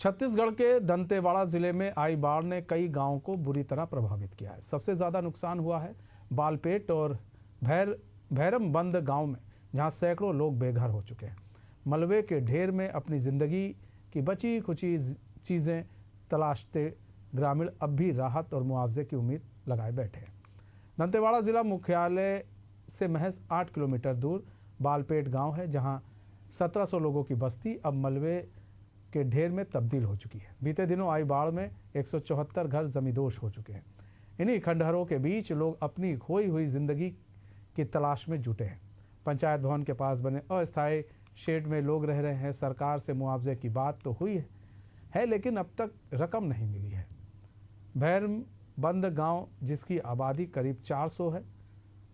छत्तीसगढ़ के दंतेवाड़ा जिले में आई बाढ़ ने कई गांवों को बुरी तरह प्रभावित किया है। सबसे ज़्यादा नुकसान हुआ है बालपेट और भैरमबंद गांव में, जहां सैकड़ों लोग बेघर हो चुके हैं। मलबे के ढेर में अपनी ज़िंदगी की बची खुची चीज़ें तलाशते ग्रामीण अब भी राहत और मुआवजे की उम्मीद लगाए बैठे हैं। दंतेवाड़ा जिला मुख्यालय से महज 8 किलोमीटर दूर बालपेट गांव है, जहां 1700 लोगों की बस्ती अब मलबे के ढेर में तब्दील हो चुकी है। बीते दिनों आई बाढ़ में 174 घर जमींदोज हो चुके हैं। इन्हीं खंडहरों के बीच लोग अपनी खोई हुई जिंदगी की तलाश में जुटे हैं। पंचायत भवन के पास बने अस्थायी शेड में लोग रह रहे हैं। सरकार से मुआवजे की बात तो हुई है, लेकिन अब तक रकम नहीं मिली है। भैरमबंद गांव, जिसकी आबादी करीब 400 है,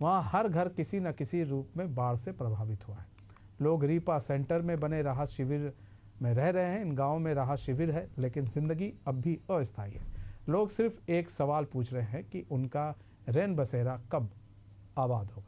वहां हर घर किसी न किसी रूप में बाढ़ से प्रभावित हुआ है। लोग रीपा सेंटर में बने राहत शिविर में रह रहे हैं। इन गांवों में राहत शिविर है, लेकिन जिंदगी अब भी अस्थायी है। लोग सिर्फ एक सवाल पूछ रहे हैं कि उनका रैन बसेरा कब आबाद होगा।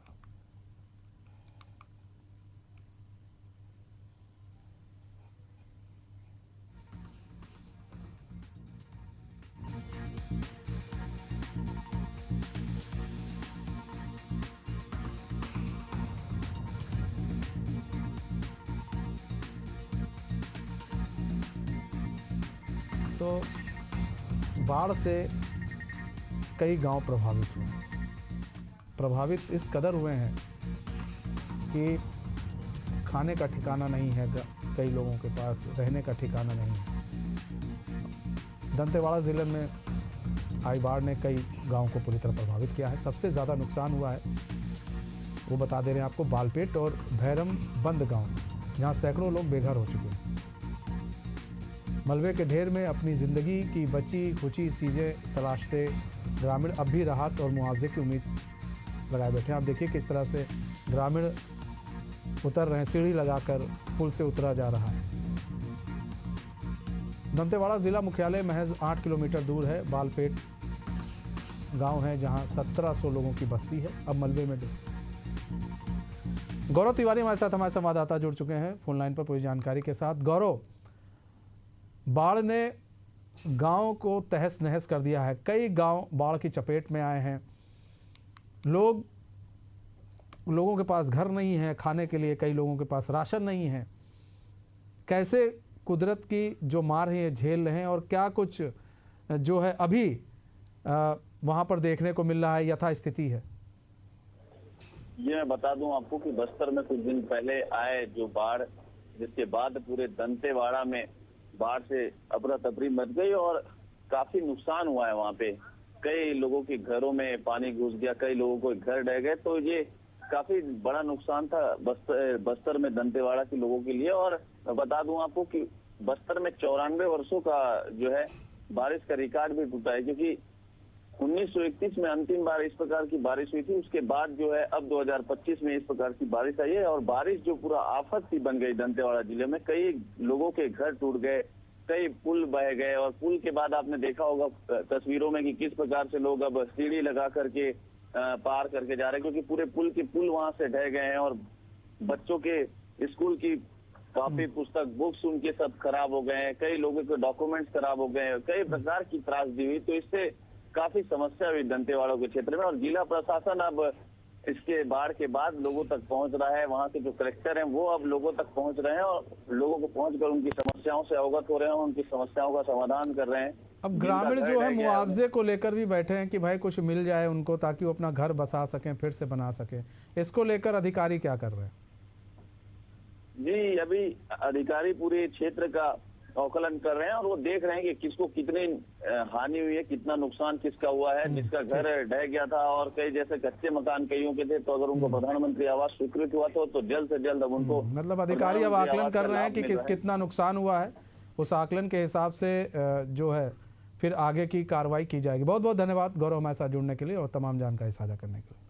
तो बाढ़ से कई गांव प्रभावित हुए हैं। प्रभावित इस कदर हुए हैं कि खाने का ठिकाना नहीं है, कई लोगों के पास रहने का ठिकाना नहीं है। दंतेवाड़ा जिले में आई बाढ़ ने कई गांवों को पूरी तरह प्रभावित किया है। सबसे ज़्यादा नुकसान हुआ है, वो बता दे रहे हैं आपको, बालपेट और भैरमबंद गांव, जहां सैकड़ों लोग बेघर हो चुके हैं। मलबे के ढेर में अपनी ज़िंदगी की बची खुची चीज़ें तलाशते ग्रामीण अब भी राहत और मुआवजे की उम्मीद लगाए बैठे हैं। आप देखिए किस तरह से ग्रामीण उतर रहे हैं, सीढ़ी लगाकर पुल से उतरा जा रहा है। दंतेवाड़ा जिला मुख्यालय महज 8 किलोमीटर दूर है। बालपेट गांव है, जहां 1700 लोगों की बस्ती है, अब मलबे में गौरव तिवारी हमारे संवाददाता जुड़ चुके हैं फोन लाइन पर पूरी जानकारी के साथ। गौरव, बाढ़ ने गांव को तहस नहस कर दिया है। कई गांव बाढ़ की चपेट में आए हैं। लोगों के पास घर नहीं है खाने के लिए, कई लोगों के पास राशन नहीं है। कैसे कुदरत की जो मार है ये झेल रहे हैं, और क्या कुछ जो है अभी वहां पर देखने को मिल रहा है, यथास्थिति है? ये मैं बता दूं आपको कि बस्तर में कुछ दिन पहले आए जो बाढ़, जिसके बाद पूरे दंतेवाड़ा में बाढ़ से अफरा तफरी मच गई और काफी नुकसान हुआ है। वहाँ पे कई लोगों के घरों में पानी घुस गया, कई लोगों को घर ढह गए। तो ये काफी बड़ा नुकसान था बस्तर में दंतेवाड़ा के लोगों के लिए। और मैं बता दूं आपको कि बस्तर में 94 वर्षों का जो है बारिश का रिकॉर्ड भी टूटा है, क्योंकि 1931 में अंतिम बार इस प्रकार की बारिश हुई थी। उसके बाद जो है अब 2025 में इस प्रकार की बारिश आई है, और बारिश जो पूरा आफत सी बन गई दंतेवाड़ा जिले में। कई लोगों के घर टूट गए, कई पुल बह गए, और पुल के बाद आपने देखा होगा तस्वीरों में कि किस प्रकार से लोग अब सीढ़ी लगा करके पार करके जा रहे हैं, क्योंकि पूरे पुल वहां से ढह गए हैं। और बच्चों के स्कूल की कॉपी पुस्तक बुक्स उनके सब खराब हो गए हैं, कई लोगों के डॉक्यूमेंट्स खराब हो गए हैं, कई प्रकार की त्रासदी हुई। तो इससे काफी समस्या हुई दंतेवाड़ा के क्षेत्र में, और जिला प्रशासन अब इसके बाढ़ के बाद लोगों तक पहुंच रहा है। वहां के जो कलेक्टर हैं वो अब लोगों तक पहुंच रहे हैं और लोगों को पहुंचकर उनकी समस्याओं से अवगत हो रहे हैं, उनकी समस्याओं का समाधान कर रहे हैं। अब ग्रामीण जो है मुआवजे को लेकर भी बैठे हैं कि भाई कुछ मिल जाए उनको, ताकि वो अपना घर बसा सकें, फिर से बना सकें। इसको लेकर अधिकारी क्या कर रहे हैं? जी, अभी अधिकारी पूरे क्षेत्र का आकलन कर रहे हैं और वो देख रहे हैं कि किसको कितनी हानि हुई है, कितना नुकसान किसका हुआ है। जिसका घर ढह गया था और कई जैसे कच्चे मकान कईयों के थे, तो अगर उनको प्रधानमंत्री आवास स्वीकृत हुआ तो जल्द से जल्द अब उनको, मतलब अधिकारी अब आकलन कर रहे हैं कि कितना नुकसान हुआ है। उस आकलन के हिसाब से जो है फिर आगे की कार्रवाई की जाएगी। बहुत बहुत धन्यवाद गौरव हमारे साथ जुड़ने के लिए और तमाम जानकारी साझा करने के लिए।